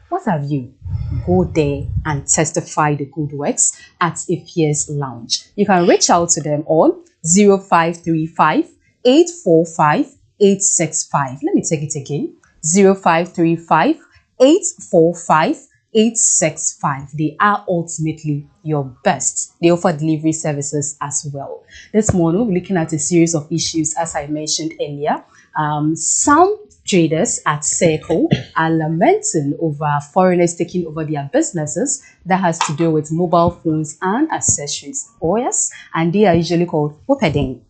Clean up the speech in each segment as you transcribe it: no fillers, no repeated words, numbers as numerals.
What have you? Go there and testify the good works at Ife's Lounge. You can reach out to them on 0535 845 865. Let me take it again. 0535 845 865. They are ultimately your best. They offer delivery services as well. This morning, we're looking at a series of issues, as I mentioned earlier. Some traders at Circle are lamenting over foreigners taking over their businesses that has to do with mobile phones and accessories. Oh yes, and they are usually called opeding.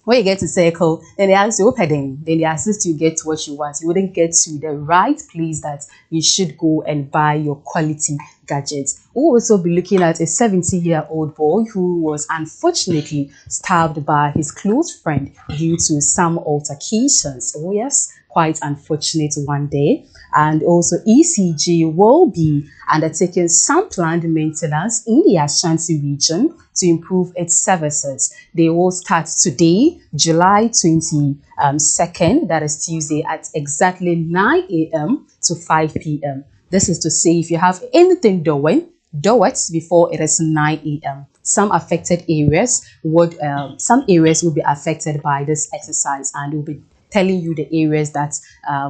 When you get to Circle, then they ask you opening, then they assist you get what you want. You wouldn't get to the right place that you should go and buy your quality gadgets. We'll also be looking at a 70-year-old boy who was unfortunately stabbed by his close friend due to some altercations. Oh yes, quite unfortunate one day. And also ECG will be undertaking some planned maintenance in the Ashanti region to improve its services. They will start today, July 22nd, that is Tuesday, at exactly 9 a.m. to 5 p.m. This is to say, if you have anything doing, do it before it is 9 a.m. Some affected areas would, some areas will be affected by this exercise, and will be telling you the areas that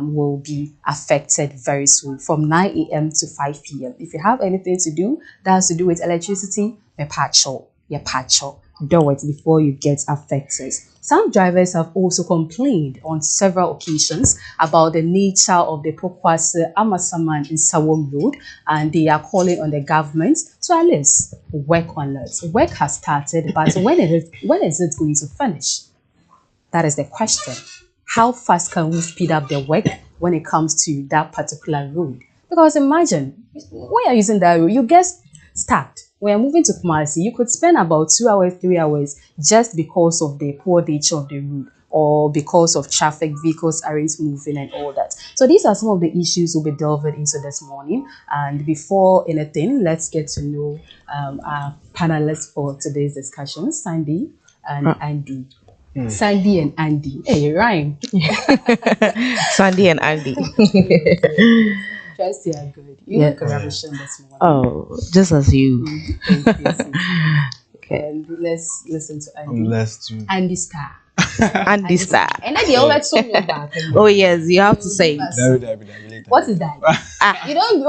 will be affected very soon from 9 a.m. to 5 p.m. If you have anything to do that has to do with electricity, do it before you get affected. Some drivers have also complained on several occasions about the nature of the Pokwase Amasaman in Sawom Road, and they are calling on the government to at least work on it. Work has started, but when is it going to finish? That is the question. How fast can we speed up the work when it comes to that particular road? Because imagine, when you're using that road, you get stuck. When you're moving to Kumasi, you could spend about 2 hours, 3 hours just because of the poor nature of the road or because of traffic, vehicles aren't moving and all that. So these are some of the issues we'll be delving into this morning. And before anything, let's get to know our panelists for today's discussion, Sandy and Andy. Sandy and Andy. Hey, rhyme. Sandy and Andy. Trust you are good. You look ravishing this morning. Oh, just as you. Thank you. Okay, and let's listen to Andy. Let's do Andy Star. Andy Star. And then they always told me back. Oh yes, you have to say. What is that? You don't.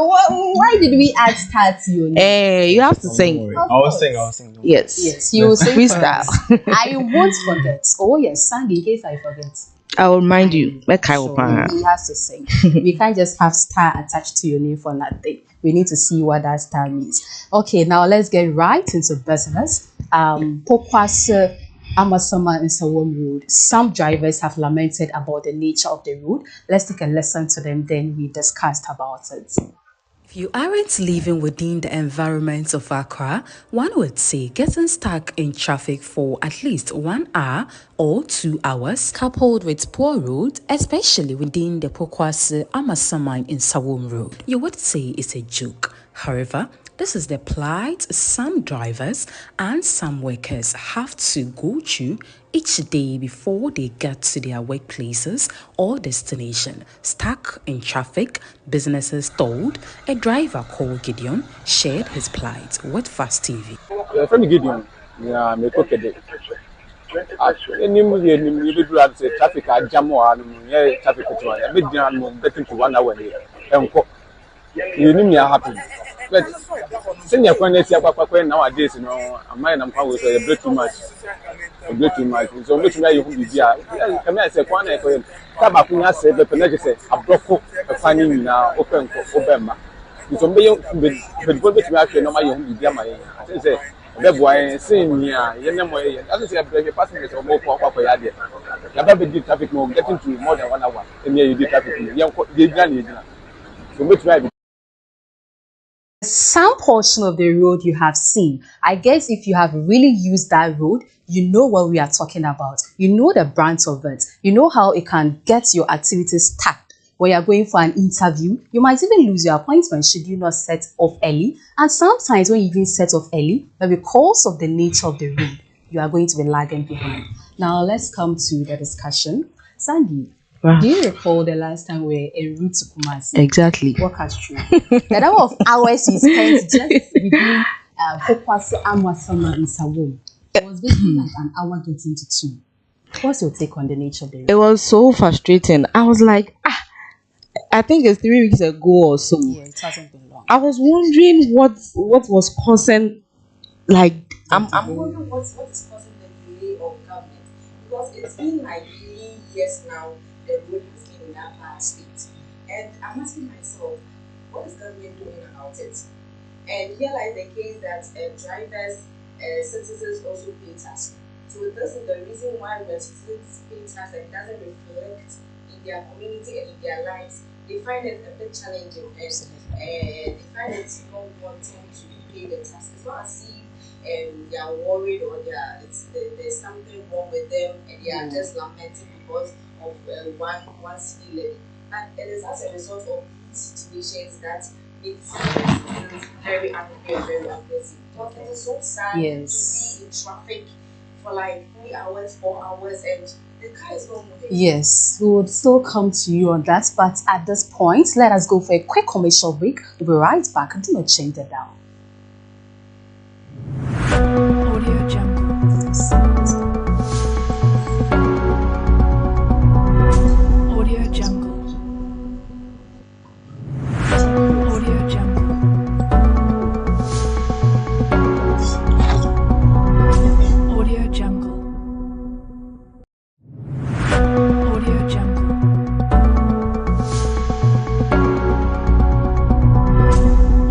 Why did we add Star to your name? Hey, you have to sing. I'll sing. Yes, you will sing freestyle. I won't forget. Oh yes, Sandy, in case I forget. I will remind you. He has to sing. We can't just have Star attached to your name for nothing. We need to see what that star means. Okay, now let's get right into business. Pokwase Amasama in Sawom Road. Some drivers have lamented about the nature of the road. Let's take a listen to them, then we discussed about it. If you aren't living within the environment of Accra, one would say getting stuck in traffic for at least 1 hour or 2 hours, coupled with poor roads, especially within the Pokwase Amasaman in Sawom Road, you would say it's a joke. However, this is the plight some drivers and some workers have to go through each day before they get to their workplaces or destination. Stuck in traffic, businesses stalled. A driver called Gideon shared his plight with Fast TV. From Gideon, I'm a cook. Traffic jam or traffic getting to 1 hour. You need me happy. But senior quantity nowadays, you know, I'm power so a bit too much. So which way you will be there. Come here, say one for Tabacunia said the Penega say a broco a finding now open for Obama. It's on the good which we actually know my own media. I say, that boy saying, yeah, I say, a passengers or more for Yadi. You have did traffic more getting to more than 1 hour. And here you did traffic. You did so which way. Some portion of the road you have seen. I guess if you have really used that road, you know what we are talking about. You know the branch of it. You know how it can get your activities stuck. When you're going for an interview, you might even lose your appointment should you not set off early. And sometimes when you even set off early, but because of the nature of the road, you are going to be lagging behind. Now let's come to the discussion. Sandy, Do you recall the last time we were en route to Kumasi? Exactly. Walk us through. The number of hours you spent just between Kumasi, Amasama, and Sawum. It was basically like an hour getting to 2. What's your take on the nature of the road? It was so frustrating. I was like, I think it's 3 weeks ago or so. Yeah, it hasn't been long. I was wondering what was causing, like, I'm wondering what is causing the delay of government, because it's been like 3 years now the road has been in that bad state, and I'm asking myself, what is government doing about it? And here lies the case that drivers, citizens also pay tax. So this is the reason why when citizens pay tax and it doesn't reflect in their community and in their lives, they find it a bit challenging, and they find it not wanting to pay the tax. It's not as if they are worried or there's something wrong with them and they are just lamenting because of one city levy. And it is as a result of these situations that makes citizens very angry and very aggressive. Because it is so sad to be in traffic for like 3 hours, 4 hours, and the car is not moving. Yes, we would still come to you on that, but at this point, let us go for a quick commercial break. We'll be right back. Do not change it down. Audio Jungle. Audio Jungle. Audio Jungle. Audio Jungle. Audio Jungle.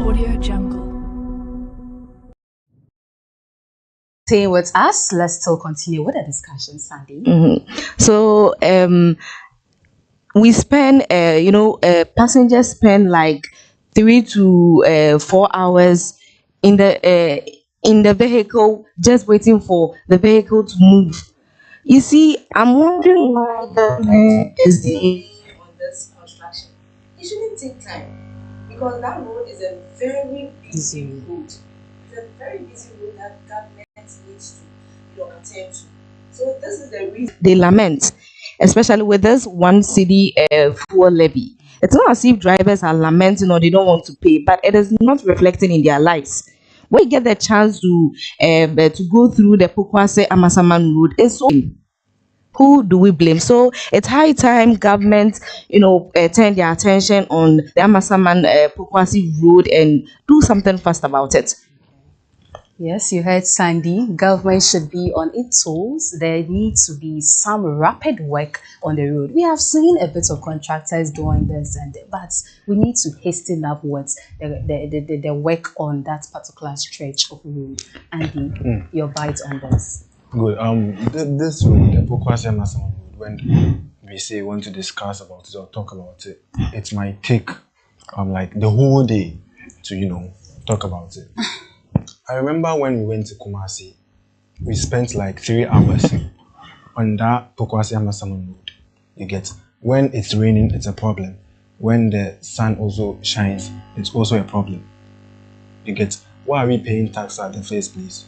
Audio Jungle. Stay with us. Let's still continue with the discussion, Sandy. So we spend passengers spend like 3 to 4 hours in the vehicle, just waiting for the vehicle to move. You see, I'm wondering why the is the On this construction, it shouldn't take time, because that road is a very busy road. It's a very busy road that government needs to attend to. So this is the reason they lament, especially with this one city fuel levy. It's not as if drivers are lamenting or they don't want to pay, but it is not reflecting in their lives. When you get the chance to go through the Pokwase Amasaman road, it's so, who do we blame? So it's high time government, turn their attention on the Amasaman Pokwase road and do something fast about it. Yes, you heard Sandy. Government should be on its toes. There needs to be some rapid work on the road. We have seen a bit of contractors doing this, but we need to hasten up what's the work on that particular stretch of road. Andy, your bite on this. Good. This road, the Pokwase Masamon road, when we say we want to discuss about it or talk about it, it might take like the whole day to talk about it. I remember when we went to Kumasi, we spent like 3 hours on that Pokwase Masamon road. You get, when it's raining, it's a problem. When the sun also shines, it's also a problem. You get, why are we paying tax at the first place?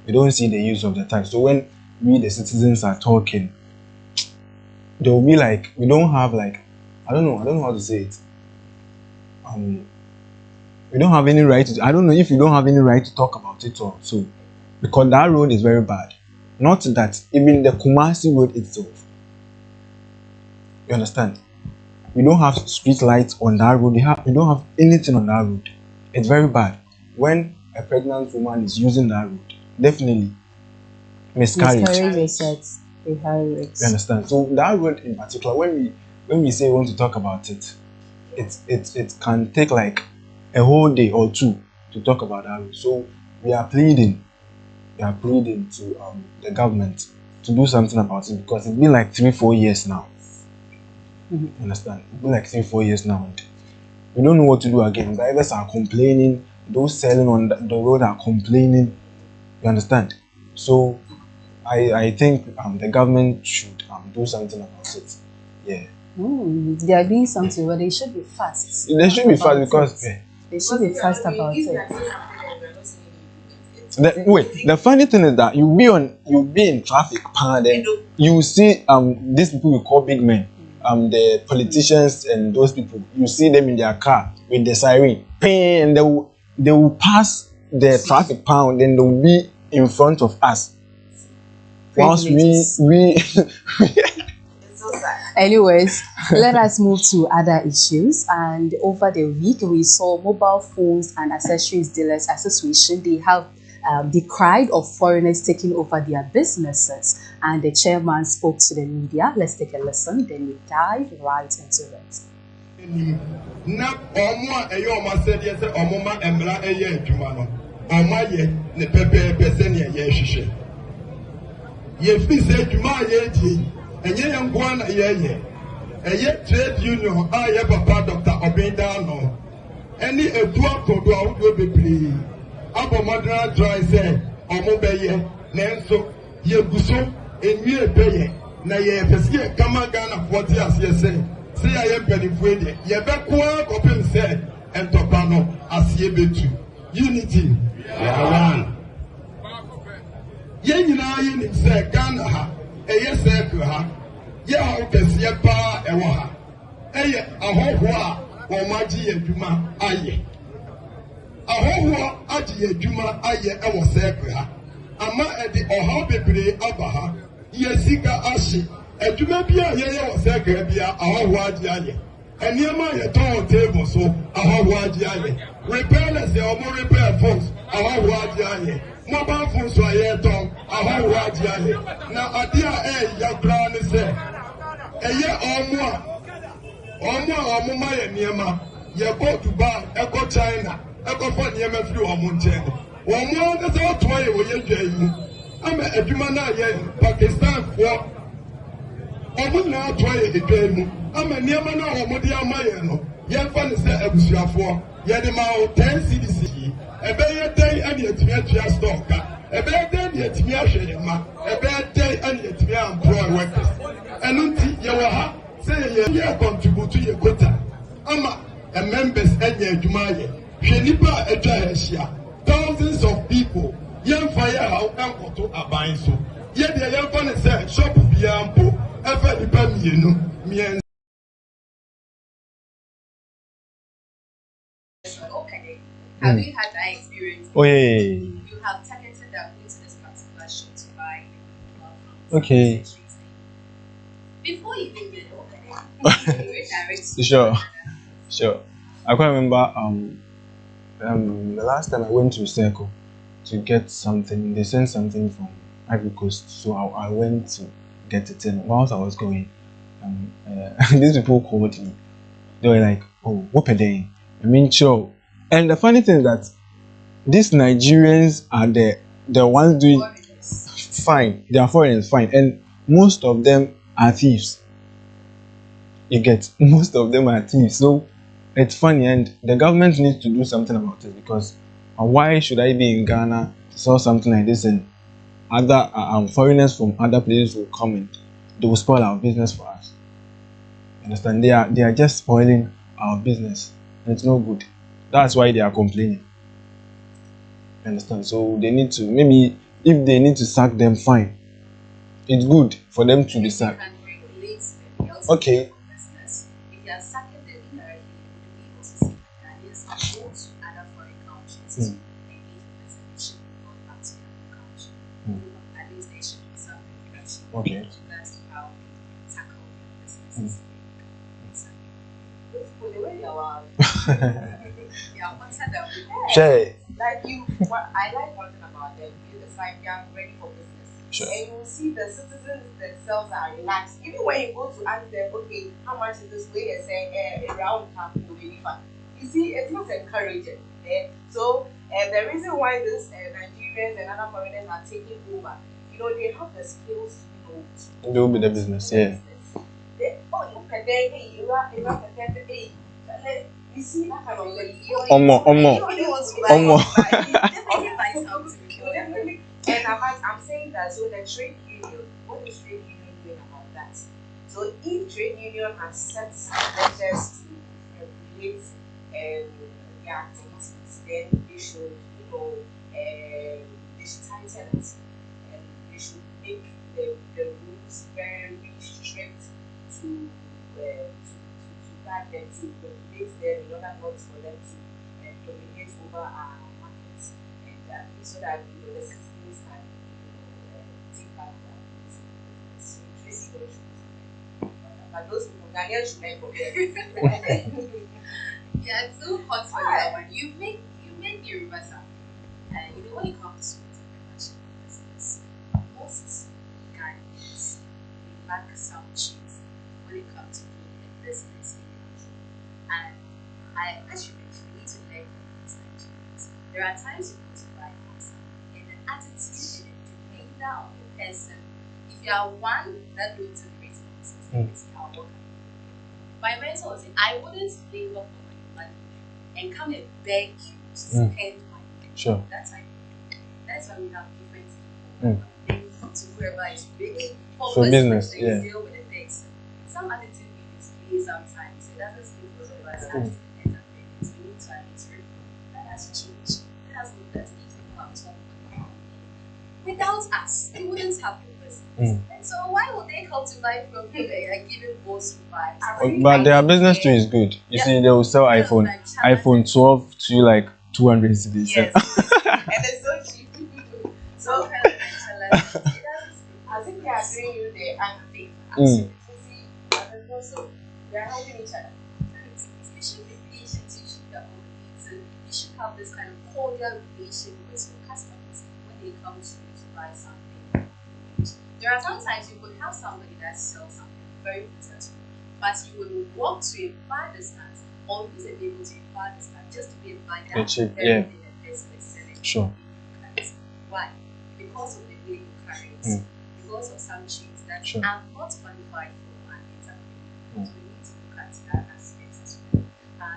We don't see the use of the tax. So when we, the citizens, are talking, they will be like, we don't have like, I don't know how to say it. We don't have any right to, I don't know if you don't have any right to talk about it or so, because that road is very bad. Not that, even the Kumasi road itself. You understand? We don't have street lights on that road. We don't have anything on that road. It's very bad. When a pregnant woman is using that road, definitely miscarriage. You understand? So that road in particular, when we say we want to talk about it, it can take like a whole day or two to talk about that road. So we are pleading to the government to do something about it, because it's been like 3-4 years now. You understand? It's been like 3-4 years now. And we don't know what to do again. Drivers are complaining. Those selling on the road are complaining. You understand? So I think the government should do something about it. Yeah. They are doing something, but they should be fast. They should be fast because they should be fast about it. The funny thing is that you'll be in traffic, and then you see these people we call big men. the politicians and those people, you see them in their car with the siren, ping, and they will pass the traffic pound, then they will be in front of us. Whilst we Anyways, let us move to other issues. And over the week, we saw Mobile Phones and Accessories Dealers Association. They have decried of foreigners taking over their businesses, and the chairman spoke to the media. Let's take a listen, then we dive right into it. Na ọmụ a ẹyẹ ọmụ asẹdi ẹsẹ ọmụ ma ẹmìlá ẹyẹ ẹdwuma no ọmụ ayẹ ne pẹpẹẹpẹ sẹni ẹyẹ ẹhyehyẹ yẹfi sẹ ẹdwuma a yẹdi ẹnyẹ yẹn nkoa na yẹyẹ ẹyẹ trade union a yẹ papa Dr. Obindano ẹni etu akọdo ahodoɔ bebree abɔmɔdena dry sɛ ɔmo bɛyɛ nanso yɛgu so enwie bɛyɛ na yɛpɛ sɛ yɛkama Ghanafoɔ te aseɛ sɛ sɛ yɛayɛ mpanimfoɔ deɛ yɛbɛkoa kɔpem sɛ ntɔkwa no aseɛ bɛtu unity yɛawan yɛn nyinaa yɛnim sɛ Ghana ha ɛyɛ circle ha yɛ haw kɛseɛ paa ɛwɔ ha ɛyɛ ahɔhoɔ a wɔn agye yɛ adwuma ayɛ ahɔhoɔ agye yɛ adwuma ayɛ ɛwɔ circle ha ama ɛde ɔhaw bebree aba ha yɛ sika ahye adwuma bi a yɛyɛ wɔ circle bi a ahɔhoɔ agye ayɛ nneɛma a yɛtɔn wɔ table so ahɔhoɔ agye ayɛ repairers yɛ wɔn repair phones ahɔhoɔ agye ayɛ mobile phones a yɛtɔn ahɔhoɔ agye ayɛ na adeɛ a ɛyɛ koraa ne sɛ ɛyɛ ɔmo ma yɛ nneɛma yɛkɔ Dubai ɛkɔ China ɛkɔfa nneɛma firi wɔn nkyɛn wɔn ankasa wɔtɔn yɛ wɔ yɛ dwa yi mu ama adwuma no a yɛ Pakistanfoɔ ɔmo nyinaa tɔn yɛ edwa yi mu ama nneɛma no a wɔn de ama yɛn no yɛmfa ne sɛ abusuafoɔ yɛde ma wo 10 cedis yi ɛbɛyɛ dɛn ɛne yɛtumi atua store ka ɛbɛyɛ dɛn ne yɛtumi ahwɛ yɛn ma ɛbɛyɛ dɛn ɛne yɛtumi employ workers ɛno nti yɛwɔ ha sɛ yɛ contribute yɛ quota ama members ɛnyɛ adwuma ayɛ hwɛ nipa a atwa ahyia thousands of people yɛmfa yɛ haw ɛnkɔto aban so yɛdeɛ yɛmfa ne sɛ shop biara mpo ɛfɛ nipa mmiɛnsa. Okay. Have you had that experience? Oh yeah. You have targeted them into this particular shop to buy Okay. Before you even get okay, you direct. Sure. I can't remember the last time I went to Circle to get something. They sent something from Ivory Coast, so I went to get it. And whilst I was going, these people called me. They were like, "Oh, what a day!" I mean, sure. And the funny thing is that these Nigerians are the ones doing fine. They are foreigners, fine, and most of them are thieves. You get, most of them are thieves. So it's funny, and the government needs to do something about it, because why should I be in Ghana to sell something like this and other foreigners from other places will come and they will spoil our business for us? You understand? They are just spoiling our business, and it's no good. That's why they are complaining. You understand? So they need to, maybe if they need to sack them, fine. It's good for them to be sacked. Okay. If you are sacking them indirectly, you would be able to see Ghanaians go to other foreign countries to engage in business. They should not back to their own country. At least they should be some regulation. Okay. With regards to how they tackle their businesses. The way you are, Sure. like you, what I like one thing about them is it's like they are ready for business. Sure. And you will see the citizens themselves are relaxed. Even when you go to ask them, okay, how much is this way? They're saying, around half will be fun. You see, it's not encouraging. So, the reason why this Nigerians and other foreigners are taking over, they have the skills, to They will be the business, yeah. You see that kind of And I'm saying that, so the trade union, what is trade union doing about that? So if trade union has set measures to regulate their activities, then they should, they should tighten it, and they should make the rules very strict to guard them, to regulate them in order not for them to dominate over our markets, and so that the citizens can take back their business. So it's really very true. But those people, Ghanaians should make for them. Yeah, it's so hot for you. But you make the reversal. And when it comes to international business, most Ghanaians lack some cheese when it comes to doing a business in country. And I actually need to learn from these Nigerians. There are times you go to buy something, and the attitude and the demeanor of the person, if you are one that don't tolerate nonsense, you are welcome. My mentor was saying, I wouldn't labor for my money and come and beg you to spend my money. Sure. That's why we have different people. To whoever is really So business, yeah. deal with the things. Some attitude we display sometimes, it doesn't speak for all of us as entertainers. We need to admit that has changed. Let us look at these people have talked without us, they wouldn't have your business. And so why would they come to buy from you and give it most to buy? But their business too is good. You see, they will sell iPhone 12 to like 200 cedis. Yes. And it's so cheap. So I think they are doing you the anti and also they are helping each other. You should be patient, you should be accommodating, you should have this kind of cordial relation with your customers when they come to you to buy something. There are sometimes you could have somebody that sells something very successful, but you will walk to a far distance or use a vehicle to a far distance just to be able to buy that very thing that person is selling. Sure. Why? Because of the way you carry it. Because of some chains that are not qualified for an entrepreneur. So we need to look at that aspect as well.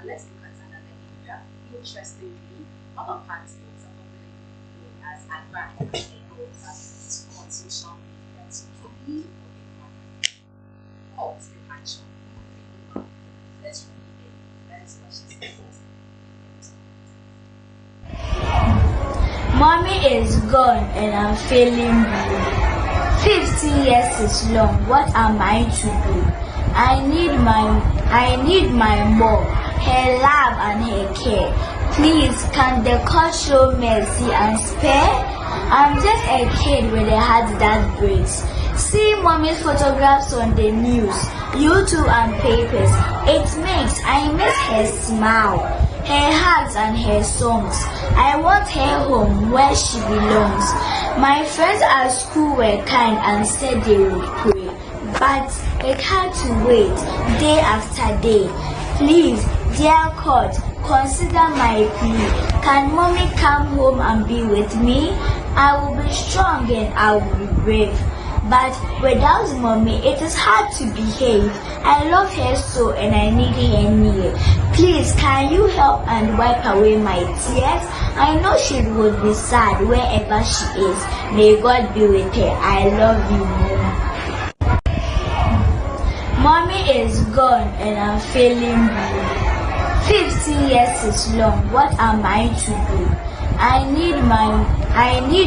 Let's look at another area. Interestingly, our party is popularly known as advanced on social media to be hot in action. Let's read it. Let's watch this. Mommy is gone and I'm feeling blue. 15 years is long. What am I to do? I need my mom, her love and her care. Please, can the court show mercy and spare? I'm just a kid with a heart that breaks. See mommy's photographs on the news, YouTube and papers. It makes I miss her smile, her hugs and her songs. I want her home where she belongs. My friends at school were kind and said they would pray, but it had to wait day after day. Please, dear court, consider my plea. Can mommy come home and be with me? I will be strong and I will be brave. But without mommy, it is hard to behave. I love her so and I need her near. Please, can you help and wipe away my tears? I know she would be sad wherever she is. May God be with her. I love you, Mom. Mommy is gone and I'm feeling blue. 15 years is long. What am I to do? I need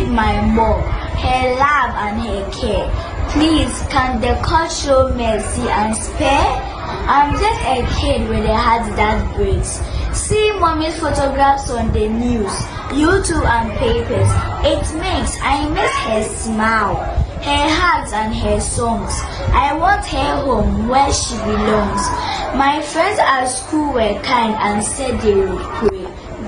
my mom, her love and her care. Please, can the court show mercy and spare? I'm just a kid with a heart that breaks. See mommy's photographs on the news, YouTube and papers. It makes I miss her smile, her hugs and her songs. I want her home where she belongs. My friends at school were kind and said they would pray,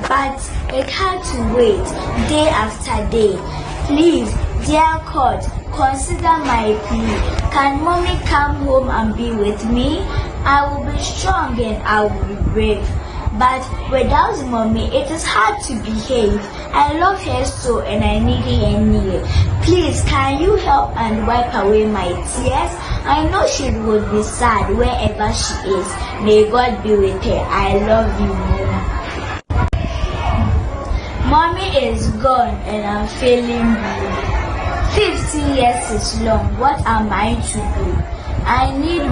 but it had to wait day after day. Please, dear court, consider my plea. Can mommy come home and be with me? I will be strong and I will be brave. But without mommy, it is hard to behave. I love her so and I need her near. Please, can you help and wipe away my tears? I know she would be sad wherever she is. May God be with her. I love you, Mom. Mommy is gone and I'm feeling blue. 15 years is long. What am I to do? I need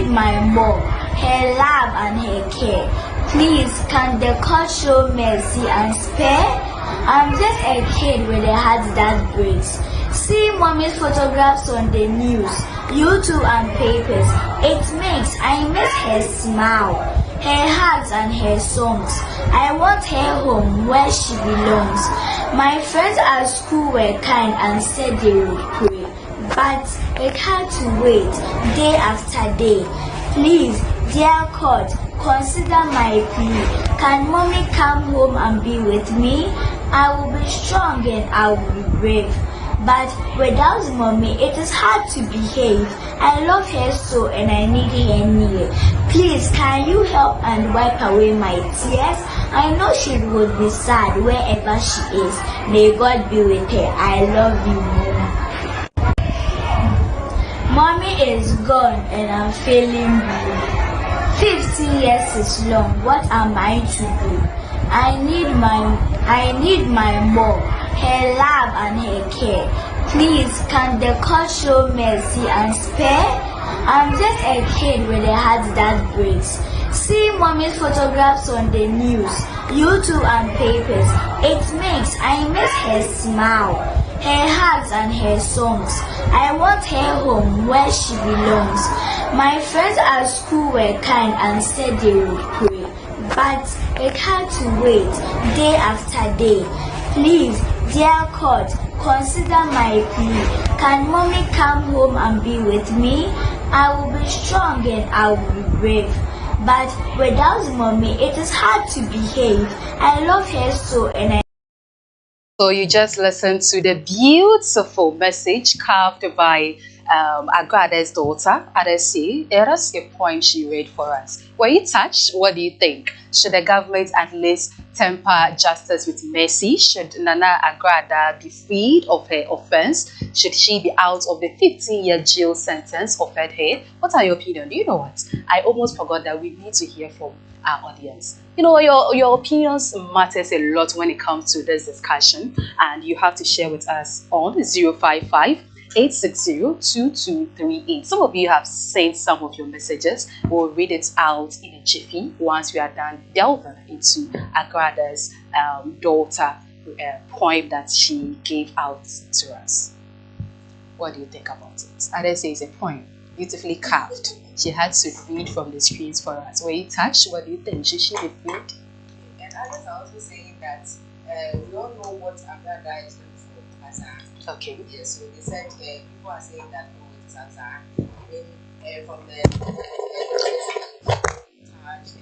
my mom, her love and her care. Please, can the court show mercy and spare? I'm just a kid with a heart that breaks. See mommy's photographs on the news, YouTube and papers. It makes I miss her smile, her hugs and her songs. I want her home where she belongs. My friends at school were kind and said they would pray, but it had to wait day after day. Please, dear God, consider my plea. Can mommy come home and be with me? I will be strong and I will be brave. But without mommy, it is hard to behave. I love her so and I need her near. Please, can you help and wipe away my tears? I know she would be sad wherever she is. May God be with her. I love you, Mom. Mommy is gone and I'm feeling blue. 15 years is long. What am I to do? I need my mom, her love and her care. Please, can the court show mercy and spare? I'm just a kid with a heart that breaks. See mommy's photographs on the news, YouTube and papers. It makes I miss her smile, her hugs and her songs. I want her home where she belongs. My friends at school were kind and said they would pray, but it had to wait day after day. Please, dear God, consider my plea. Can mommy come home and be with me? I will be strong and I will be brave. But without mommy, it is hard to behave. I love her so and I... So you just listened to the beautiful message carved by Agrada's daughter, Adesi. It is a poem she read for us. Were you touched? What do you think? Should the government at least temper justice with mercy? Should Nana Agrada be freed of her offense? Should she be out of the 15-year jail sentence offered her? What are your opinions? Do you know what? I almost forgot that we need to hear from our audience. You know, your opinions matters a lot when it comes to this discussion, and you have to share with us on 055 860 2238. Some of you have sent some of your messages. We'll read it out in a jiffy once we are done delving into Agrada's daughter poem that she gave out to us. What do you think about it? Adesi is a poem, beautifully carved. She had to read from the screens for us. Were you touched? What do you think? Should she be freed? And others are also saying that we all know what Agrada is looking for as a... Okay. Yes, so they said people are saying that no, it's as a... from the...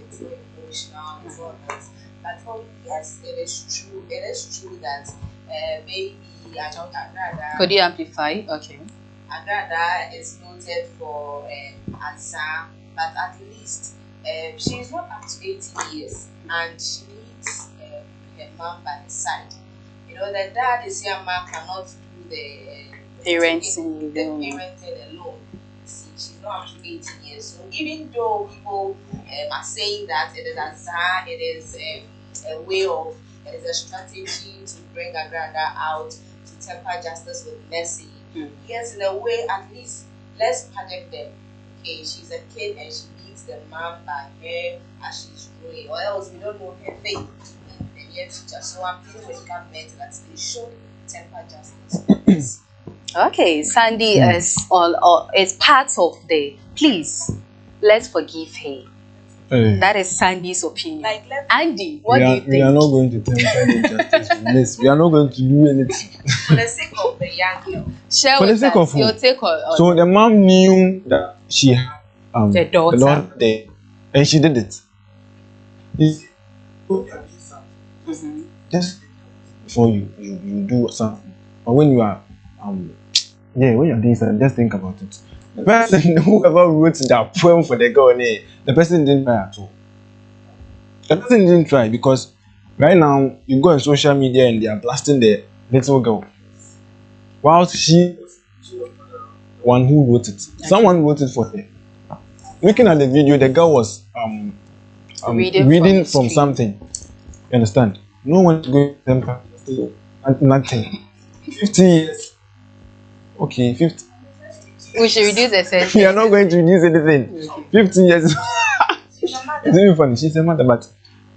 it's so emotional, it's all that. But for me, yes, it is true. It is true that maybe Agrada... Could you amplify? Okay. Agrada is noted for answer, but at least she is not up to 80 years and she needs her mom by her side. You know, the dad is young man cannot do the parenting alone. See, she's not up to 80 years. So even though people are saying that it is answer, it is a way of, it is a strategy to bring Agrada out, to temper justice with mercy. Yes, in a way, at least let's project them. Okay, she's a kid and she needs the mom by her as she's growing, or else we don't know her fate in the near future. So I'm pleading with government that they should temper justice. Okay, Sandy is part of the please. Let's forgive her. Hey. That is Sandy's opinion. Like, Andy, what do you think? We are not going to temper justice with this. We are not going to do anything. For the sake of the young girl. Share For the with sake us of your who? take on So the mom knew that she had the daughter. there, and she did it. Just before you do something, but when you are when you're doing something, just think about it. The person whoever wrote that poem for the girl, the person didn't try at all. The person didn't try because right now you go on social media and they are blasting the little girl, whilst she was the one who wrote it. Someone wrote it for her. Looking at the video, the girl was reading from something. You understand? No one is going to temper nothing. 50 years. Okay, 50. We should reduce the sentence. We are not going to reduce anything. 15 years. It's even funny. She's a mother, but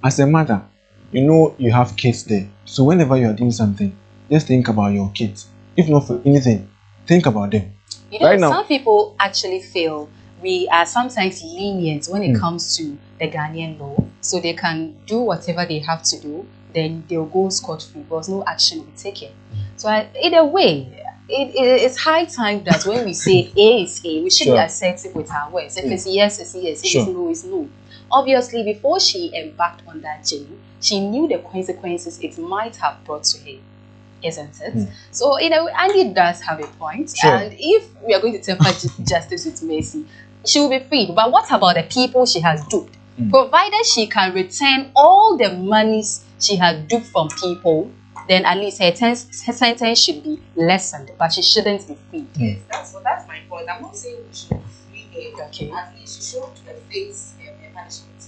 as a mother, you know you have kids there. So whenever you are doing something, just think about your kids. If not for anything, think about them. You know, Right now, some people actually feel we are sometimes lenient when it comes to the Ghanaian law, so they can do whatever they have to do, then they'll go scot-free because no action will be taken. So in a way, it's high time that when we say A is A, we should be assertive with our words. If it's yes, it's yes. If it's no, it's no. Obviously, before she embarked on that journey, she knew the consequences it might have brought to her. Isn't it? So, you know, Andy does have a point. And if we are going to temper justice with mercy, she will be freed. But what about the people she has duped? Provided she can return all the monies she has duped from people, then at least her sentence should be lessened, but she shouldn't be freed. Yes, that's my point. I'm not saying we should free her. Okay. At least she should face a punishment.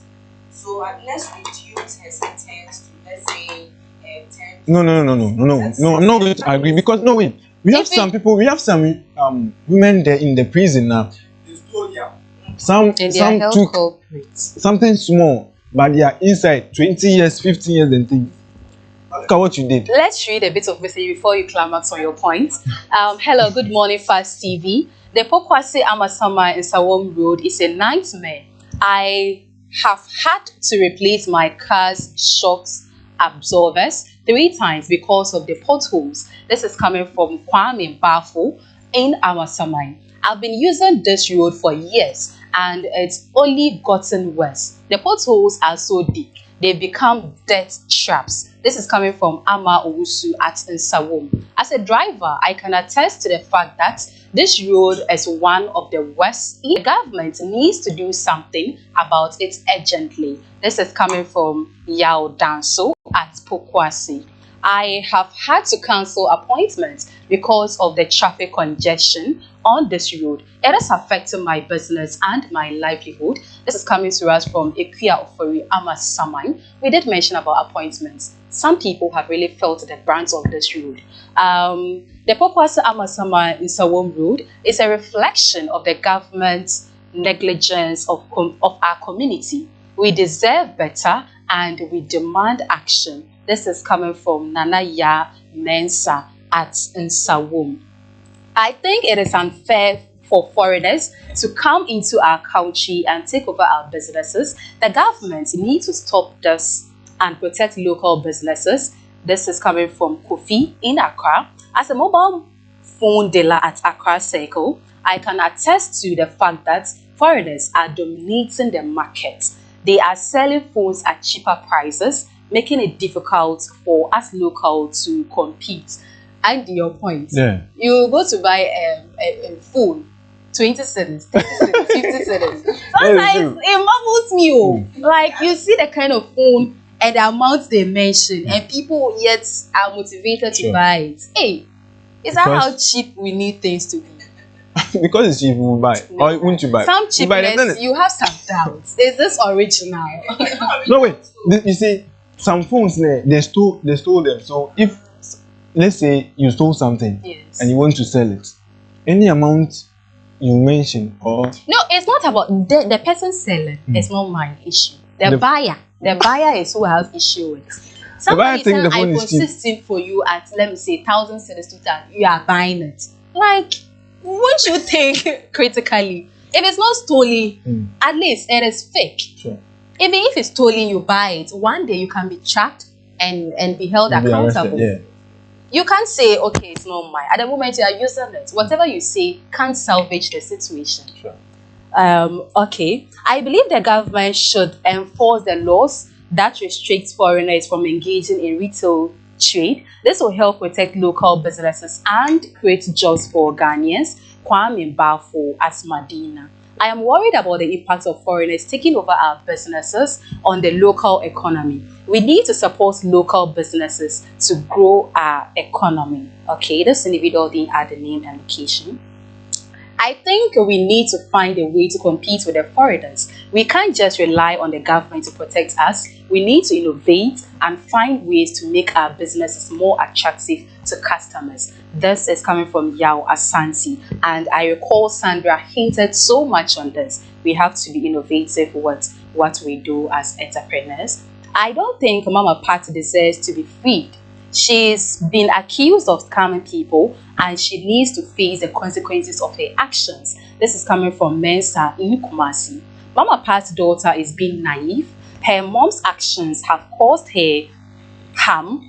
So let's reduce her sentence to, let's say, 10. No. I'm not going to agree because no wait. We have some people. We have some women there in the prison now. Some took something small, but they are inside 20 years, 15 years, and things. Look at what you did. Let's read a bit of message before you climax on your point. Hello, good morning, Fast TV. The Pokwase Amasama in Sawom Road is a nightmare. I have had to replace my car's shocks absorbers 3 times because of the potholes. This is coming from Kwame Bafo in Amasamai. I've been using this road for years and it's only gotten worse. The potholes are so deep, they become death traps. This is coming from Ama Owusu at Nsawom. As a driver, I can attest to the fact that this road is one of the worst. The government needs to do something about it urgently. This is coming from Yao Danso at Pokwasi. I have had to cancel appointments because of the traffic congestion on this road. It is affecting my business and my livelihood. This is coming to us from Ikuya Ofori Amasamai. We did mention about appointments. Some people have really felt the brunt of this road. The Pokwase Amasama in Sawom Road is a reflection of the government's negligence of our community. We deserve better and we demand action. This is coming from Nanaya Mensa at Nsawom. I think it is unfair for foreigners to come into our country and take over our businesses. The government needs to stop this and protect local businesses. This is coming from Kofi in Accra. As a mobile phone dealer at Accra Circle, I can attest to the fact that foreigners are dominating the market. They are selling phones at cheaper prices, making it difficult for us local to compete. And your point, you go to buy a phone, 20 cents, 30 cents, 50 cents. Sometimes it marvels me. Like you see the kind of phone and the amount they mention, and people yet are motivated to buy it. Hey, is that how cheap we need things to be? Because it's cheap, we will buy. No. Or won't you buy? Some cheapness, you have some doubts. Is this original? No, wait. You see, some phones, they stole them. So if, let's say you stole something and you want to sell it, any amount you mention or... No, it's not about the person selling. It's not my issue. The buyer is who I have issue with. Somebody tell iPhone 16 for you at, let me say, 1,000 cedis, you are buying it. Like, won't you think critically? If it's not stolen, at least it is fake. Sure. Even if it's stolen, you buy it. One day you can be tracked and be held accountable. You can't say, okay, it's not mine. At the moment you are using it, whatever you say can't salvage the situation. Sure. Okay. I believe the government should enforce the laws that restrict foreigners from engaging in retail trade. This will help protect local businesses and create jobs for Ghanaians. Kwame Bafo at Madina. I am worried about the impact of foreigners taking over our businesses on the local economy. We need to support local businesses to grow our economy. Okay, this individual didn't add the name and location. I think we need to find a way to compete with the foreigners. We can't just rely on the government to protect us. We need to innovate and find ways to make our businesses more attractive to customers. This is coming from Yao Asante, and I recall Sandra hinted so much on this. We have to be innovative with what we do as entrepreneurs. I don't think Mama Pat deserves to be freed. She's been accused of scamming people and she needs to face the consequences of her actions. This is coming from Mensa in Kumasi. Mama Pat's daughter is being naive. Her mom's actions have caused harm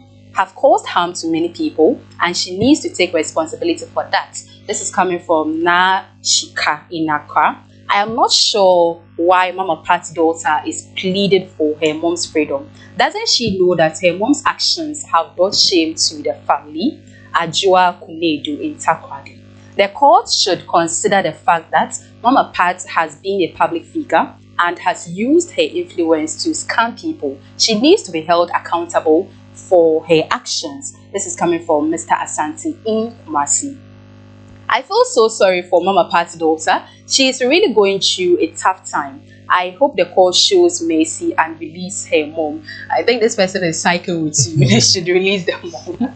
to many people, and she needs to take responsibility for that. This is coming from Na Shika in Accra. I am not sure why Mama Pat's daughter is pleading for her mom's freedom. Doesn't she know that her mom's actions have brought shame to the family? Ajua Kunedu in Takrady. The court should consider the fact that Mama Pat has been a public figure and has used her influence to scam people. She needs to be held accountable for her actions. This is coming from Mr. Asante in Kumasi. I feel so sorry for Mama Pat's daughter. She is really going through a tough time. I hope the court shows mercy and release her mom. I think this person is psycho with you. They should release the mom.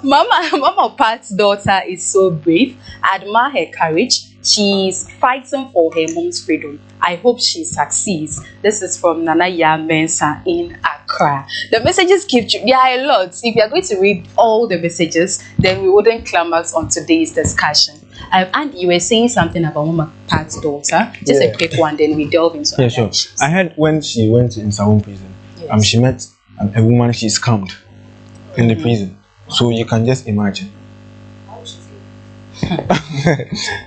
Mama Pat's daughter is so brave. I admire her courage. She's fighting for her mom's freedom. I hope she succeeds. This is from Nanaya Mensa in Accra. The messages keep, there are a lot. If you are going to read all the messages, then we wouldn't climax on today's discussion. And you were saying something about Mama Pat's daughter. Just a quick one, then we delve into Yeah, sure. issues. I heard when she went to Insawon prison, Yes. she met a woman she scammed in the prison. So you can just imagine.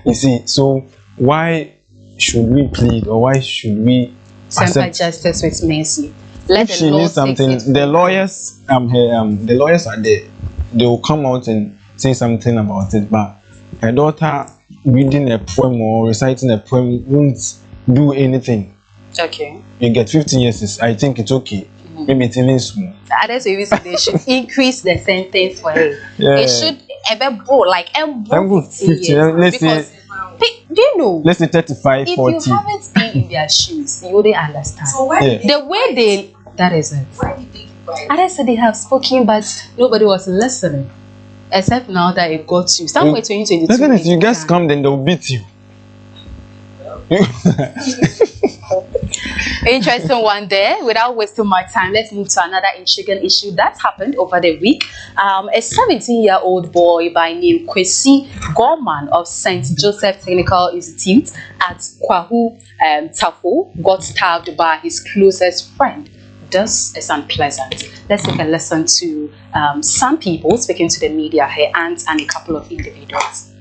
You see, so why should we plead or why should we Temper accept? justice with mercy. Let If the she law needs something, take it. the lawyers the lawyers are there. They will come out and say something about it. But her daughter reading a poem or reciting a poem won't do anything. Okay. You get 15 years. I think it's okay. Maybe it's even small. Others will say they should increase the sentence for her. Yeah. It should ever go like 50 years. let's say, Because do you know? let's say 35, If 40. you haven't been in their shoes, you wouldn't understand. So why Yeah. did The way they, that is it. why did they buy? Others said they have spoken, but nobody was listening. Except now that it got to somewhere 2022. The thing is, you it get began. scammed and they'll beat you. Interesting one there. Without wasting my time, let's move to another intriguing issue that happened over the week. A 17-year-old boy by name Kwesi Gorman of St. Joseph Technical Institute at Kwahu Tafo got stabbed by his closest friend. This is unpleasant. Let's take a listen to some people speaking to the media here and a couple of individuals.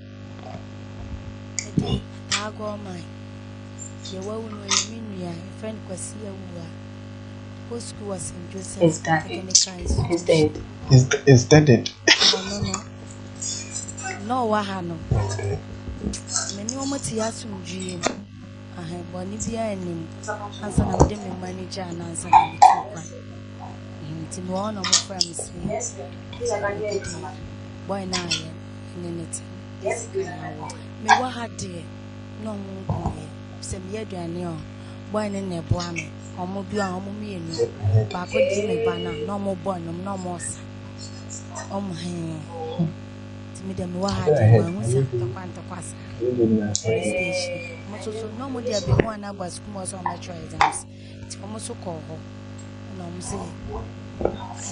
Is that it? Is dead. Is dead. No, wahano. Many almost yes, I have one is the enemy. Answer them manager and answer them. It's in one of my friends. Boy, now, in it. Yes, me what had dear. No more. Some year, Daniel. Boy, in a boy. Omo bi a omo mi enu ba ko di me ba na no mo boy no mo sa omo he ti me dem wa ha di ma hu sa to kwasa mo so no mo dia be ho na ba school mo so na try exams ti omo so ko ho na mo se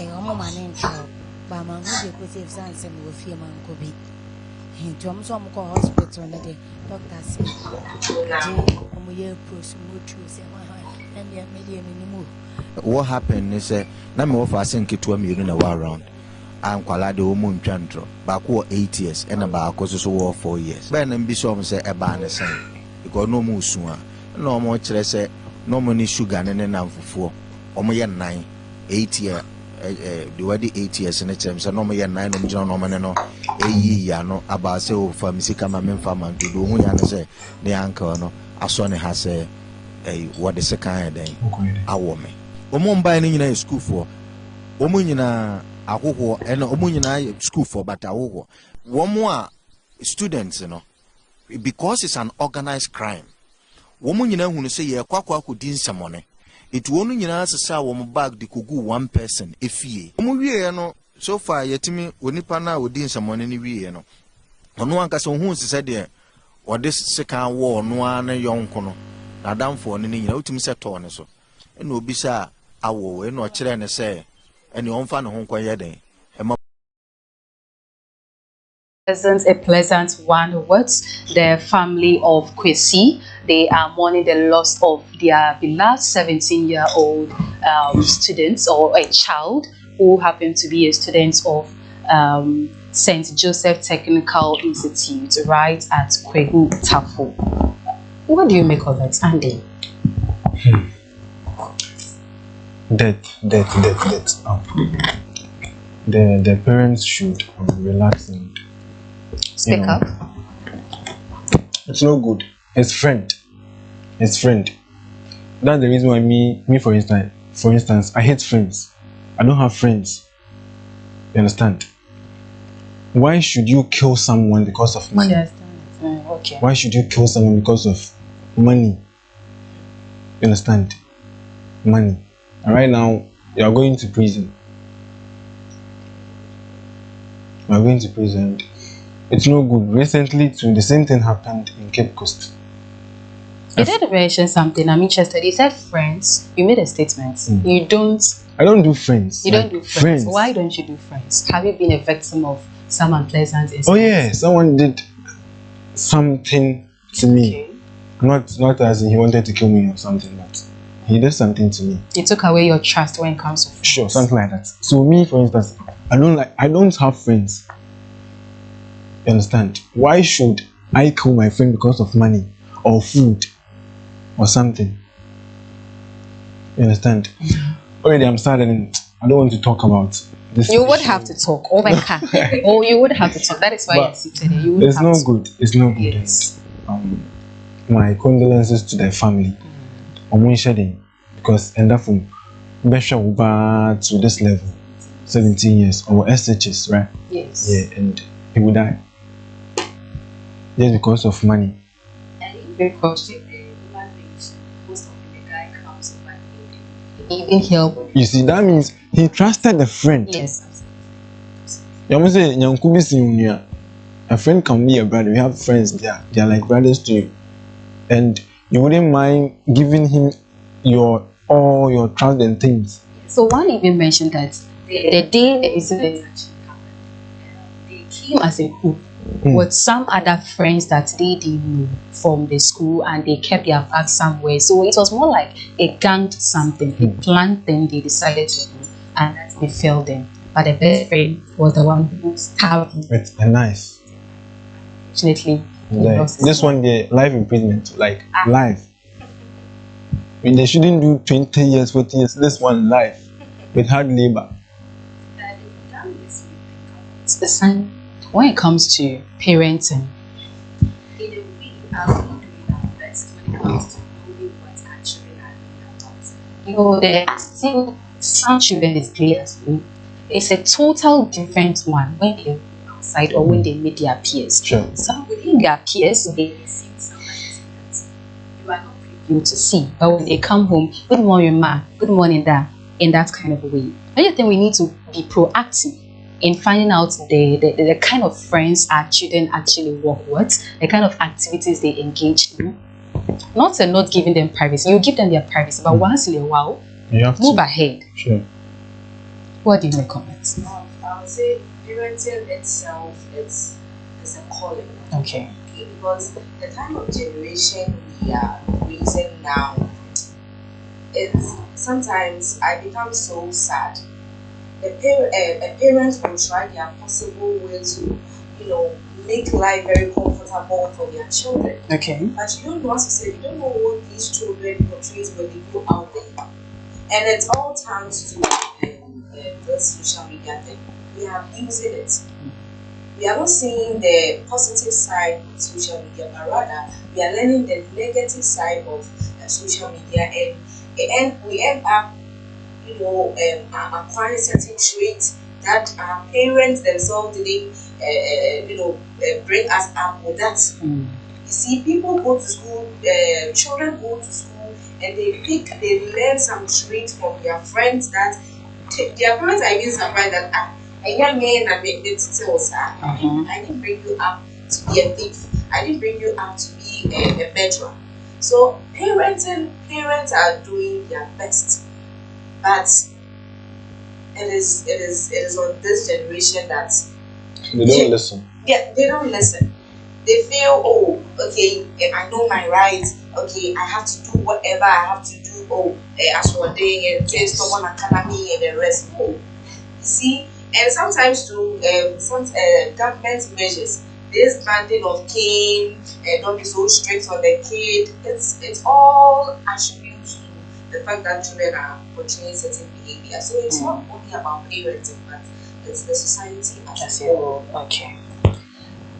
e omo ma na ntro ba ma hu de ko safe sense me wo fie ma nko bi he ti omo so omo ko hospital na de doctor say omo ye push mo true say what happened is na me offer asenke to am you na around and kwala de o mu ntwantro ba ko 8 years and ba ko so 4 years ba na mbi so say e ba na sen because no mu su a no mo kire say no mo ni sugar ne na mfufuo o mo ye 9 8 year the wadi 8 years ne chem say no mo ye 9 no mo jina no mo ne no eyi ya no aba say o fa misika ma me fa man to do hu ya ne say ne anka no aso ne ha say what the second then awo me omo mba ni nyina school for omo nyina agogo and omo nyina school for but agogo womo a students no because it's an organized crime womo nyina hunu say ye kwakwa akodi nsamone etu wonu nyina asesa womo bag de kogu one person efie omo wie no so far yetimi onipa na odi nsamone ni wie no ono anka so hu sese de ode second war no an yonko no Adam for any ultimate set on so. And no bisa awo, and no chere ne say, and the unfan home quiet day. Isn't a pleasant one with the family of Kwesi. They are mourning the loss of their beloved 17-year-old students or a child who happened to be a student of St. Joseph Technical Institute right at Kwegu Tafo. What do you make of it, Andy? Death. The parents should relax and Speak up. It's no good. His friend. That's the reason why me for instance, I hate friends. I don't have friends. You understand? Why should you kill someone because of money? Yes. Okay. Why should you kill someone because of money? You understand? Money. And right now, you are going to prison. You are going to prison. It's no good. Recently, too, the same thing happened in Cape Coast. You did mention something I'm interested. You said friends. You made a statement. You don't. I don't do friends. You don't do friends. Why don't you do friends? Have you been a victim of some unpleasant incident? Oh yeah, someone did something to me. Okay. Not as in he wanted to kill me or something, but he did something to me. He took away your trust when it comes to friends. Sure, something like that. So me, for instance, I don't have friends. You understand? Why should I kill my friend because of money or food or something? You understand? Already I'm sad and I don't want to talk about this. You would have to talk. Oh my God. Oh, you would have to talk. That is why you're seated here. You would it's have no to. good. It's no good. Yes. My condolences to their family. Because and therefore Besha to this level, 17 years or SHS, right? Yes. Yeah, and he would die. Just because of money. And because the human beings, most of the guy comes back even help. You see, that means he trusted the friend. Yes. You must say, a friend can be a brother. We have friends, they are like brothers to you. And you wouldn't mind giving him all your trust and things. So one even mentioned that the day the incident actually happened, they came as a group with some other friends that they didn't know from the school, and they kept their bags somewhere. So it was more like a gang something, a planned thing they decided to do, and that they failed them. But the best friend was the one who stabbed. It's a nice. Fortunately, this one, the life imprisonment, like life. I mean, they shouldn't do 20 years, 40 years. This one, life with hard labor. It's the same when it comes to parenting. In a way, are we doing our best when it comes to knowing what our children are doing about? There are still some children display at school. It's a total different one when they go outside or when they meet their peers. Sure. Some within their peers, they see somebody that you are not privy to see. But when they come home, good morning, ma, good morning, dad, in that kind of a way. I think we need to be proactive in finding out the kind of friends our children actually work with, the kind of activities they engage in. Not giving them privacy. You give them their privacy, but once in a while, you have move to. ahead. Sure. What do you make of it? I would say parenting itself is a calling. Okay. Because the kind of generation we are raising now, it's sometimes I become so sad. Parents will try their possible way to, make life very comfortable for their children. Okay. But you don't know, as you said, you don't know what these children portray when they go out there. And it's all thanks to this social media thing. We are using it. We are not seeing the positive side of social media, but rather we are learning the negative side of social media, and we end up, acquiring certain traits that our parents themselves didn't, bring us up with that. You see, people go to school, children go to school, and they learn some traits from their friends that their parents are even surprised that a young man that made it tells I didn't bring you up to be a thief. I didn't bring you up to be a veteran. So parents are doing their best, but it is on this generation that they don't listen. they don't listen. They feel, oh, okay, I know my rights. Okay, I have to do whatever I have to do. Oh, as for day and taste someone academy and the rest. Oh, you see, and sometimes to some government measures, this banding of cane and don't be so strict on the kid. It's all attributed to the fact that children are portraying certain behavior. So it's not only about parenting, but it's the society as a whole. Okay.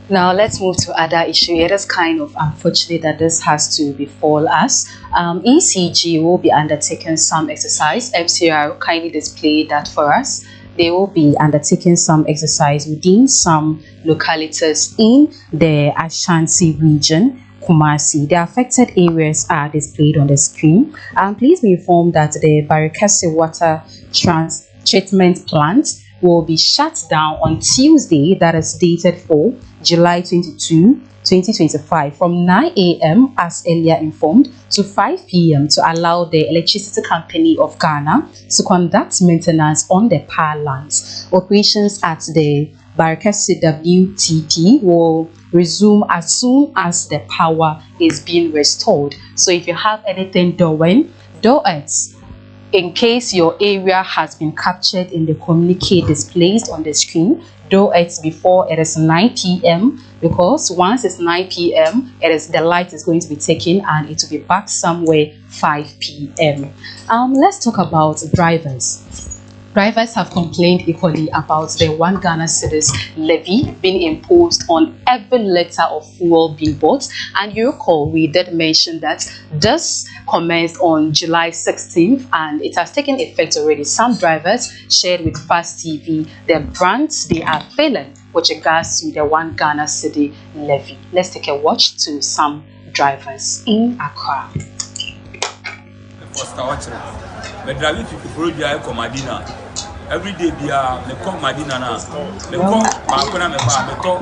Now let's move to other issue. It is kind of unfortunate that this has to befall us. ECG will be undertaking some exercise. FCR kindly displayed that for us. They will be undertaking some exercise within some localities in the Ashanti region, Kumasi. The affected areas are displayed on the screen. Please be informed that the Barikasi water treatment plant will be shut down on Tuesday, that is dated for July 22, 2025, from 9 a.m. as earlier informed to 5 p.m. to allow the Electricity Company of Ghana to conduct maintenance on the power lines. Operations at the Barikasi WTP will resume as soon as the power is being restored. So if you have anything doing, do it. In case your area has been captured in the communique displayed on the screen, do it before it is 9 p.m. because once it's 9 p.m., the light is going to be taken and it will be back somewhere 5 p.m. Let's talk about drivers. Drivers have complained equally about the 1 Ghana cedis levy being imposed on every litre of fuel being bought. And you recall we did mention that this commenced on July 16th and it has taken effect already. Some drivers shared with Fast TV the brands they are feeling with regards to the 1 Ghana cedi levy. Let's take a watch to some drivers in Accra. Me driving to Florida ko Madina. Every day bia me come Madina na. Me come Makona me ba me to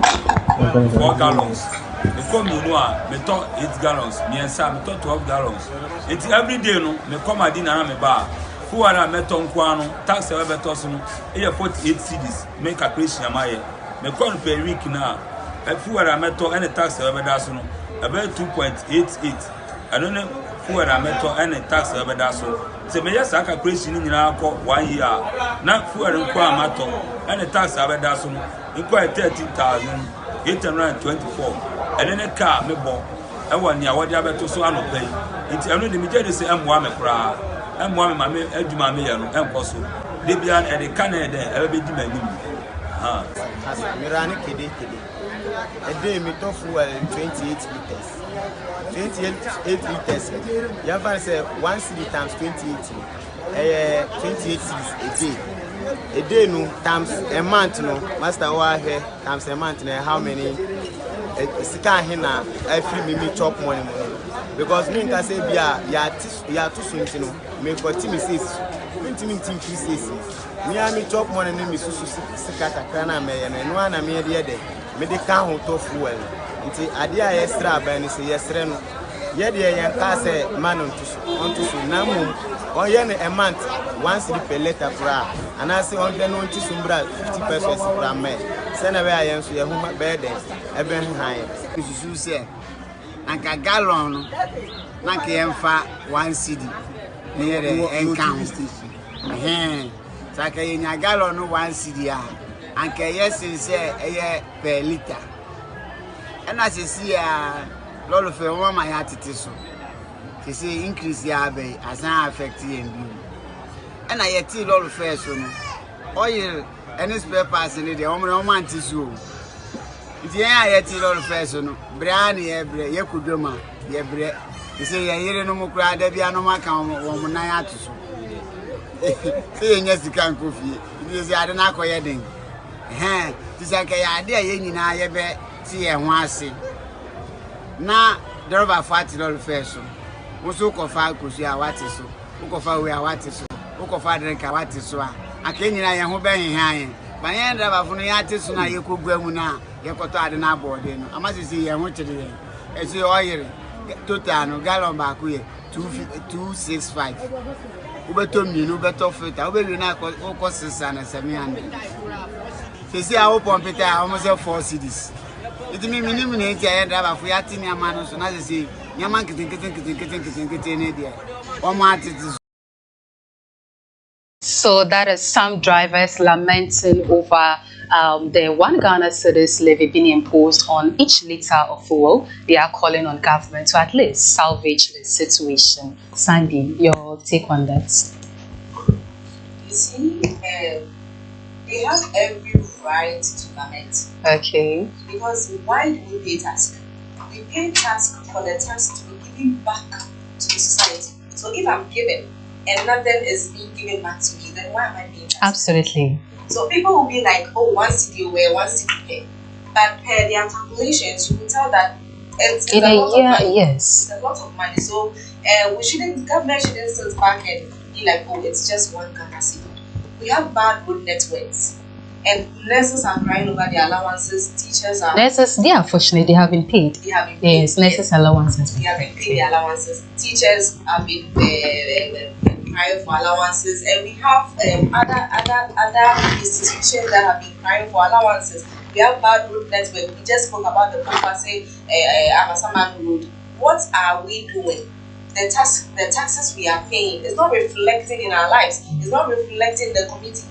4 gallons. Me come Minua me to 8 gallons. Me ensa me to 12 gallons. It's every day no me come Madina na me ba. Fuara me to nkwa no tax e be to so no e 48 cedis. Me calculation am aye. Me come per week na. Fuara me to any tax e be da so no about 2.88. I don't know who are metal and tax over that so. So, me just a question in our 1 year. Not for a matter and a tax over that so. Inquire 13,824. And then a car me bought. I want ya what you have to so I pay. It's only the majority say I'm one cry. I'm one mammy, Edumami, and Posso. They be at the Canada, every day. Mirani Kidi. A day me to fuel 28 liters. 28 liters. You have to say 1 cedi times 28. 28 cedis a day. A day no times a month no. Master wa here times a month no. How many? Sika hina every me chop money. Because me can say ya too soon no. Me continue says. Me says. Me chop money no me susu sika kakana me na no na me dey there. Me dey can to fuel. Nti ade a yestra ba ni se yesre no ye de yen ka se man onto so na mum on ye ne a month once the per letter pra and I say on the no onto so bra 50 pesos pra me se na be ayen so ye hu be den e be han susu se anka gallon no na ka yen fa 1 cedi ne ye de enkan sa ka yen gallon no 1 cedi a anka yesin se eye per liter. And as you see, lot of my attitude, they say increase ya be as an affect you. And I yet a lot of fair oil and spare parts in the home tissue. If you are yet a lot of fair Brian, ye could do ma, ye bread. You say, I hear no more crowd, there be no more woman. I had to say, yes, you can't coffee. You say, I don't know what you're doing. This is a idea, you know, I bet. And once na driver $40 first. Also, coffee, Kusia, what is so? Ukofa, we are what is so? Ukofa, drink, what is so? I can't hear who bang high. But I end up from the artist, now you could go now. You got to an aboard. I must see, I want to do it. As you oil, total, gallon back here, 265. Ubetom, you know, better fit. I will not cost and 700. They say I open Peter almost 4 cities. It means minimum 80 and driver for Yatin Yaman, so now they say Yaman getting So that is some drivers lamenting over the 1 Ghana cedis levy being imposed on each litre of fuel. They are calling on government to at least salvage the situation. Sandy, your take on that? You see, they have every right to lament. Okay. Because why do we pay tax? We pay tax for the tax to be given back to the society. So if I'm given and nothing is being given back to me, then why am I paying tax? Absolutely. So people will be like, oh, 1 cedi away, 1 cedi pay. But per their calculations, you can tell that it's in a a lot year, of money. yes. It's a lot of money. So government shouldn't sit back and be like, oh, it's just 1 Ghana cedi. We have bad road networks. And nurses are crying over their allowances. Teachers are. Nurses, they are fortunate, they have been paid. They have been paid. Yes, nurses' allowances. They have been paid their allowances. Teachers have been crying for allowances. And we have other institutions that have been crying for allowances. We have bad road network. We just spoke about the Kupase Amasaman Road. What are we doing? The taxes we are paying is not reflecting in our lives. It's not reflecting the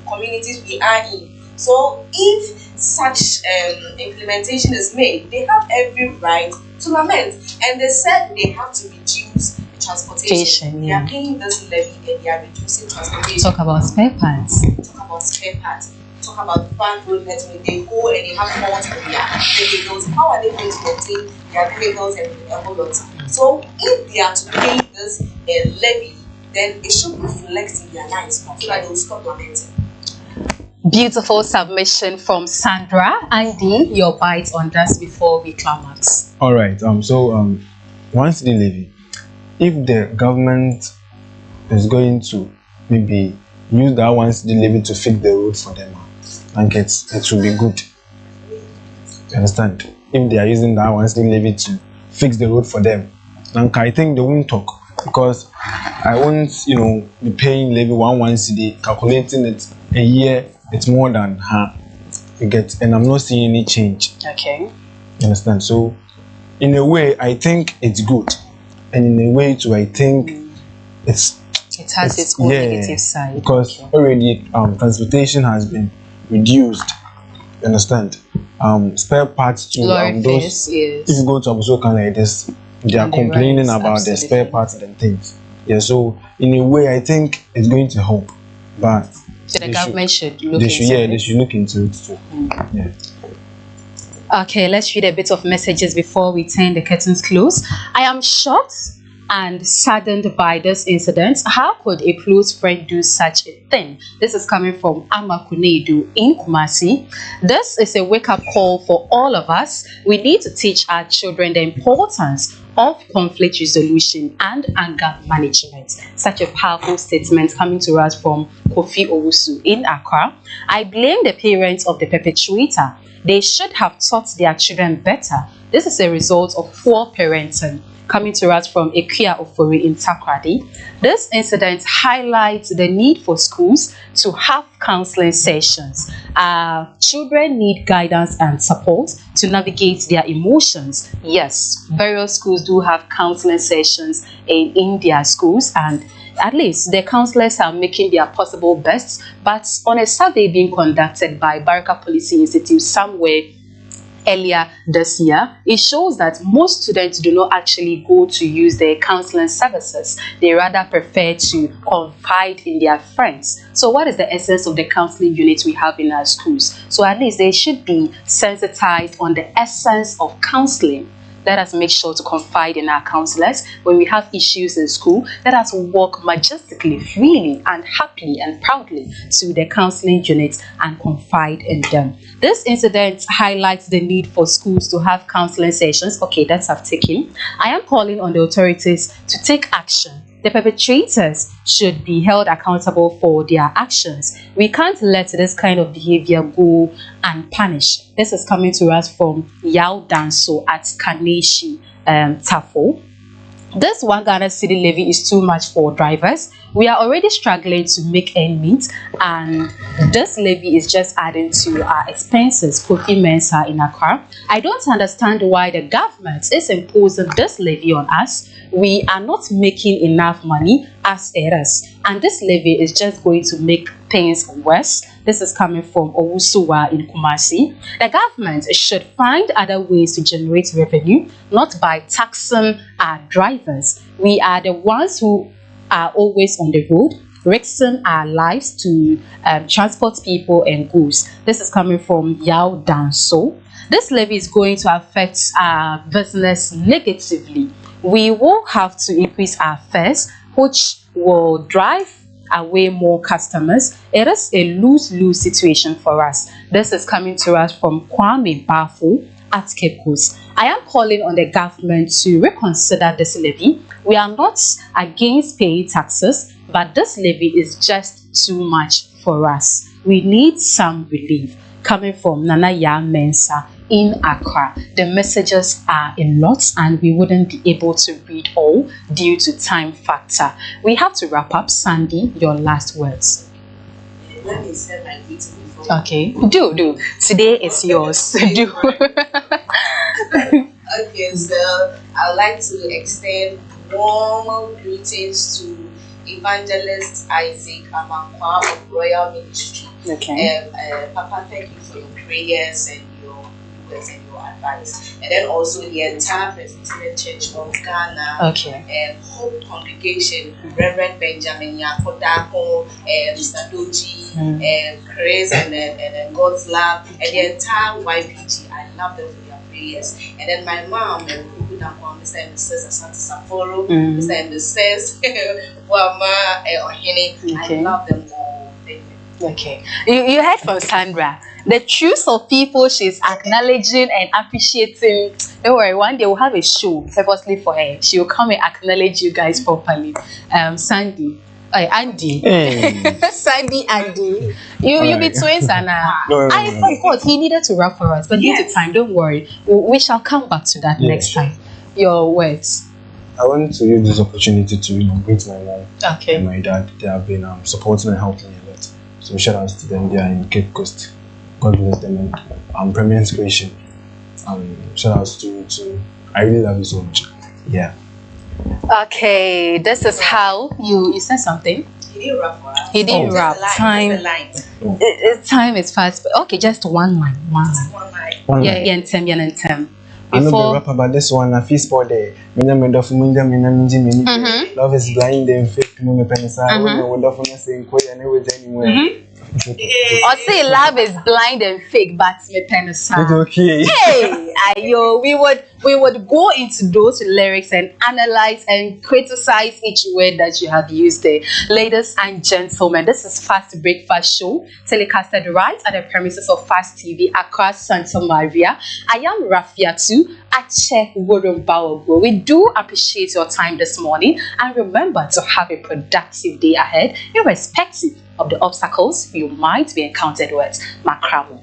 communities we are in. So if such implementation is made, they have every right to lament. And they said they have to reduce transportation. They are paying this levy and they are reducing transportation. Talk about spare parts. Talk about bad road network. They go and they have faults in their vehicles. How are they going to maintain their vehicles and a whole lot? So if they are to pay this levy, then it should reflect in their lives so that they will stop lamenting. Beautiful submission from Sandra. Andy, your bite on that before we climax. All right. 1 cedi levy. If the government is going to maybe use that 1 cedi levy to fix the road for them, and it will be good. You understand? If they are using that 1 cedi levy to fix the road for them, then I think they won't talk, because I won't, be paying levy 1 cedi, calculating it a year. It's more than her. You get, and I'm not seeing any change. Okay. You understand? So, in a way, I think it's good, and in a way too, I think it has its own negative side. Because already transportation has been reduced. You understand? Spare parts to those. Yes. If you go to Abusokan like this, they are complaining about the spare parts and things. Yeah. So in a way, I think it's going to help, but. So the government should look into it. Yeah, they should look into it too. Yeah. Okay, let's read a bit of messages before we turn the curtains close. I am shocked and saddened by this incident. How could a close friend do such a thing? This is coming from Amakunedu in Kumasi. This is a wake-up call for all of us. We need to teach our children the importance of conflict resolution and anger management. Such a powerful statement coming to us from Kofi Owusu in Accra. I blame the parents of the perpetrator. They should have taught their children better. This is a result of poor parenting. Coming to us from Ekia Ofori in Takrady. This incident highlights the need for schools to have counseling sessions. Children need guidance and support to navigate their emotions. Yes, various schools do have counseling sessions in their schools, and at least the counselors are making their possible best. But on a survey being conducted by Baraka Policy Institute somewhere earlier this year, it shows that most students do not actually go to use their counseling services. They rather prefer to confide in their friends. So what is the essence of the counseling units we have in our schools? So at least they should be sensitized on the essence of counseling. Let us make sure to confide in our counselors. When we have issues in school, let us walk majestically, freely, and happily and proudly to the counseling units and confide in them. This incident highlights the need for schools to have counseling sessions. Okay, that's I've taken. I am calling on the authorities to take action. The perpetrators should be held accountable for their actions. We can't let this kind of behavior go unpunished. This is coming to us from Yao Danso at Kaneshi Tafo. This 1 Ghana cedi levy is too much for drivers. We are already struggling to make ends meet, and this levy is just adding to our expenses. Kofi Mensah in Accra. I don't understand why the government is imposing this levy on us. We are not making enough money as it is, and this levy is just going to make things worse. This is coming from Owusuwa in Kumasi. The government should find other ways to generate revenue, not by taxing our drivers. We are the ones who are always on the road, risking our lives to transport people and goods. This is coming from Yao Danso. This levy is going to affect our business negatively. We will have to increase our fares, which will drive away more customers. It is a lose-lose situation for us. This is coming to us from Kwame Bafo at Cape Coast. I am calling on the government to reconsider this levy. We are not against paying taxes, but this levy is just too much for us. We need some relief. Coming from Nana Ya Mensah in Accra. The messages are a lot and we wouldn't be able to read all due to time factor. We have to wrap up. Sandy, your last words. Let me say my greeting before. Okay, do. Today is yours. Do. Okay, so I would like to extend warm greetings to Evangelist Isaac Amankwa of Royal Ministry. Okay. Papa, thank you for your prayers and your words and your advice. And then also the entire Presbyterian Church of Ghana. Okay. Hope Congregation, Reverend Benjamin Yakodako, Mr. Doji, Chris, and then God's Love, and the entire YPG. I love them for their prayers. And then my mom, Mr. and Mrs. Asante Saforo, Mr. and Mrs. Wama Ohene. I love them all. Thank you. Okay. You heard from Sandra. The truth of people she's acknowledging and appreciating. Don't worry, one day we'll have a show purposely for her. She will come and acknowledge you guys properly. Sandy. Andy. Hey. Sandy, Andy. You be twins, Anna. No. I forgot he needed to rap for us, but due to time, don't worry. We shall come back to that next time. Your words. I want to use this opportunity to greet my mom and my dad. They have been supporting and helping me a lot. So shout out to them. They are in Cape Coast. God bless them. And Premier Inspiration. Shout out to you too. I really love you so much. Yeah. Okay, this is how you said something. He didn't rap. He didn't rap. Time is fast. But okay, just one line. One line. Yeah. I know the rapper, but this one I feel sport there. Love is blind and fake. Wonderful saying and anywhere. Or say love is blind and fake, but it's okay. Hey, ayo, we would go into those lyrics and analyze and criticize each word that you have used there. Ladies and gentlemen, this is Fast Breakfast Show, telecasted right at the premises of Fast TV across Santa Maria. I am Rafiatu Ache Worumbaogo. We do appreciate your time this morning, and remember to have a productive day ahead, irrespective of the obstacles you might be encountered with. Makramo.